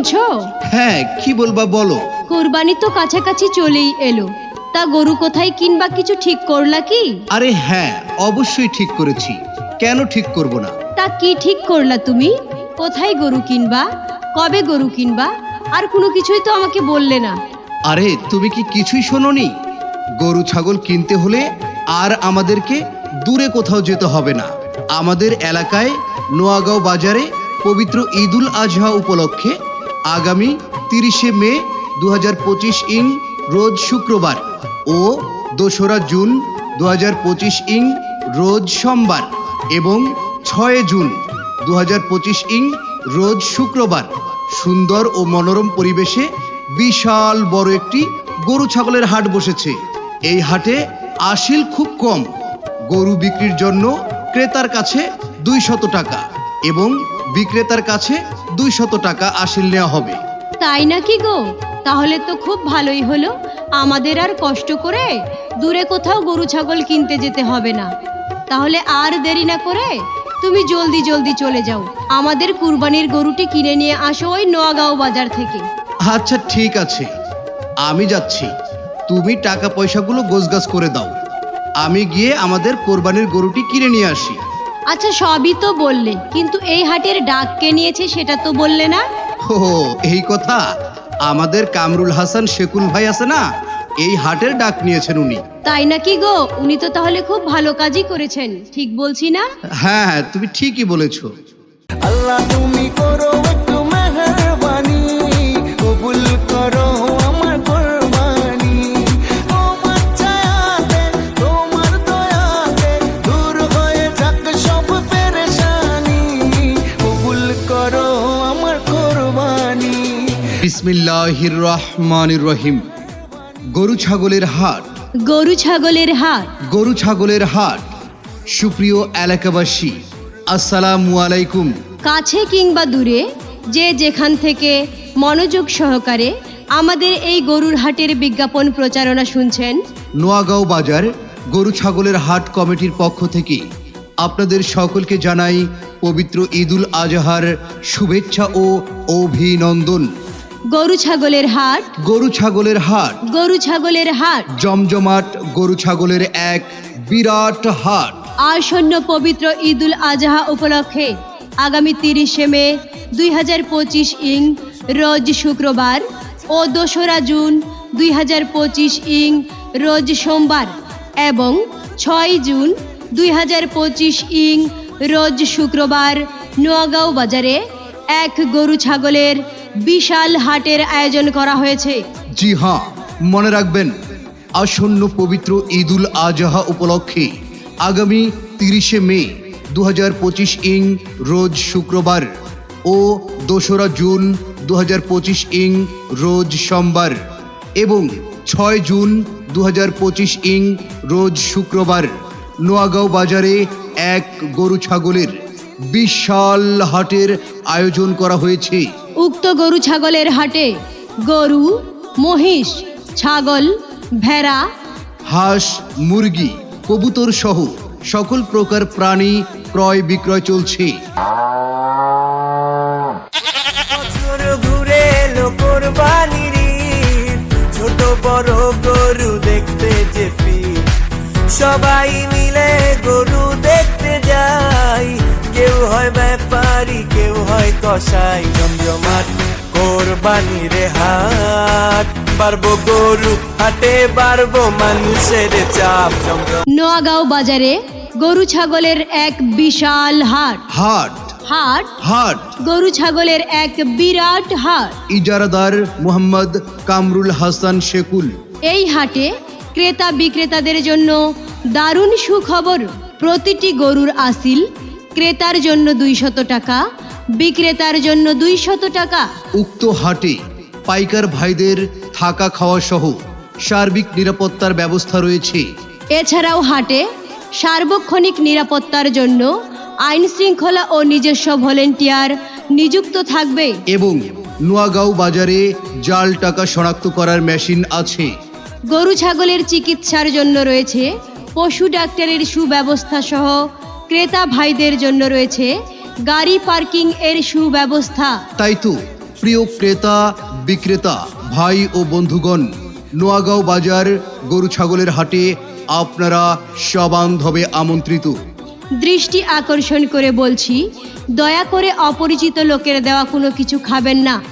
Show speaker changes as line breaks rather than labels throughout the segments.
বলছো?
হ্যাঁ, কি বলবা বলো।
কোরবানি তো কাছাকাছি চলেই এলো, তা গরু কোথায় কিনবা কিছু ঠিক করলা কি?
আরে হ্যাঁ, অবশ্যই ঠিক করেছি, কেন ঠিক করব না।
তা কি ঠিক করলা তুমি? কোথায় গরু কিনবা, কবে গরু কিনবা, আর কোনো কিছুই তো আমাকে বললে না।
আরে তুমি কি কিছুই শোনোনি? গরু ছাগল কিনতে হলে আর আমাদেরকে দূরে কোথাও যেতে হবে না। আমাদের এলাকায় নোয়াগাঁও বাজারে পবিত্র ঈদুল আজহা উপলক্ষে আগামী 30শে মে 2025 ইং রোজ শুক্রবার ও 2রা জুন 2025 ইং রোজ সোমবার এবং 6 জুন 2025 ইং রোজ শুক্রবার সুন্দর ও মনোরম পরিবেশে বিশাল বড় একটি গরু ছাগলের হাট বসেছে। এই হাটে আসিল খুব কম। গরু বিক্রির জন্য ক্রেতার কাছে 200 টাকা এবং বিক্রেতার কাছে 200 টাকা আসিল নেওয়া হবে।
তাই নাকি গো? তাহলে তো খুব ভালোই হলো, আমাদের আর কষ্ট করে দূরে কোথাও গরু ছাগল কিনতে যেতে হবে না। তাহলে আর দেরি না করে তুমি জলদি জলদি চলে যাও, আমাদের কুরবানির গরুটি কিনে নিয়ে আসো ওই নোয়াগাঁও বাজার থেকে।
আচ্ছা ঠিক আছে, আমি যাচ্ছি। তুমি টাকা পয়সাগুলো গোছগাছ করে দাও, আমি গিয়ে আমাদের কোরবানির গরুটি কিনে নিয়ে আসি।
আচ্ছা সবই তো বললে, কিন্তু এই হাটের ডাক কে নিয়েছে সেটা তো বললে না।
ও এই কথা, আমাদের কামরুল হাসান শেকুল ভাই আছে না, এই হাটের ডাক নিয়েছেন উনি।
তাই নাকি গো? উনি তো তাহলে খুব ভালো কাজই করেছেন, ঠিক বলছি না?
হ্যাঁ, তুমি ঠিকই বলেছো।
আল্লাহ তুমি করো একটু মেহেরবানি, কবুল করো আমার কুরবানি। তোমার ছায়াতে, তোমার দয়াতে দূর হয়ে যাক সব পেরেশানি, কবুল করো আমার কুরবানি।
বিসমিল্লাহির রহমানির রহিম। গরু ছাগলের হাট,
গরু ছাগলের হাট।
গরু ছাগলের হাট। সুপ্রিয় এলাকাবাসী, আসসালামু আলাইকুম।
কাছে কিংবা দূরে যে যেখান থেকে মনোযোগ সহকারে আমাদের এই গরুর হাটের বিজ্ঞাপন প্রচারণা শুনছেন,
নোয়াগাঁও বাজার গরু ছাগলের হাট কমিটির পক্ষ থেকে আপনাদের সকলকে জানাই পবিত্র ঈদুল আজহার শুভেচ্ছা ও অভিনন্দন।
গরু ছাগলের হাট,
গরু ছাগলের হাট,
গরু ছাগলের হাট।
জমজমাট গরু ছাগলের এক বিরাট হাট।
আসন্ন পবিত্র ঈদুল আজহা উপলক্ষে আগামী 30শে মে 2025 ইং রোজ শুক্রবার ও 2রা জুন 2025 ইং রোজ সোমবার এবং 6 জুন 2025 ইং রোজ শুক্রবার নোয়াগাঁও বাজারে এক গরু ছাগলের বিশাল হাটের আয়োজন করা হয়েছে।
জি হ্যাঁ, মনে রাখবেন, আসন্ন পবিত্র ঈদুল আজহা উপলক্ষে আগামী 30শে মে 2025 ইং রোজ শুক্রবার ও 2রা জুন 2025 ইং রোজ সোমবার এবং 6 জুন 2025 ইং রোজ শুক্রবার নোয়াগাঁও বাজারে এক গরু ছাগলের বিশাল হাটের আয়োজন করা হয়েছে।
উক্ত গরু ছাগলের হাটে গরু, মহিষ, ছাগল, ভেড়া,
হাঁস, মুরগি, কবুতর সহ সকল প্রকার প্রাণী ক্রয় বিক্রয় চলছে।
বছর ঘুরে এলো কোরবানির ঈদ, ছোট বড় গরু দেখতে যে ভিড়, সবাই মিলে গরু দেখতে যাই, কেউ হয় ব্যাপারী কেউ হয় কসাই। জমজমাট কোরবানির হাট, বাড়বো গরু হাটে বাড়বো মানুষের চাপ।
নোয়াগাঁও বাজারে গরু ছাগলের এক বিশাল হাট।
হাট,
হাট,
হাট।
গরু ছাগলের এক বিরাট হাট।
ইজারাদার মোহাম্মদ কামরুল হাসান শেকুল।
এই হাটে ক্রেতা বিক্রেতাদের জন্য দারুণ সুখবর। প্রতিটি গরুর আসিল ক্রেতার জন্য 200 টাকা, বিক্রেতার জন্য 200 টাকা।
উক্ত হাটে পাইকার ভাইদের থাকা খাওয়া সহ সার্বিক নিরাপত্তার ব্যবস্থা রয়েছে।
এছাড়াও হাটে সার্বক্ষণিক নিরাপত্তার জন্য আইন শৃঙ্খলা ও নিজস্ব ভলেন্টিয়ার নিযুক্ত থাকবে
এবং নোয়াগাঁও বাজারে জাল টাকা শনাক্ত করার মেশিন আছে।
গরু ছাগলের চিকিৎসার জন্য রয়েছে পশু ডাক্তারের সুব্যবস্থা সহ ক্রেতা ভাইদের জন্য রয়েছে গাড়ি পার্কিং এর সুব্যবস্থা।
তাই তো প্রিয় ক্রেতা বিক্রেতা ভাই ও বন্ধুগণ, নোয়াগাঁও বাজার গরু ছাগলের হাটে আপনারা সবান্ধবে আমন্ত্রিত।
দৃষ্টি আকর্ষণ করে বলছি, দয়া করে অপরিচিত লোকের দেওয়া কোনো কিছু খাবেন না।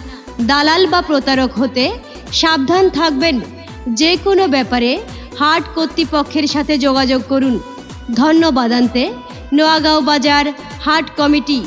দালাল বা প্রতারক হতে সাবধান থাকবেন। যে কোনো ব্যাপারে হাট কর্তৃপক্ষের সাথে যোগাযোগ করুন। ধন্যবাদ। নোয়াগাঁও বাজার হাট কমিটি।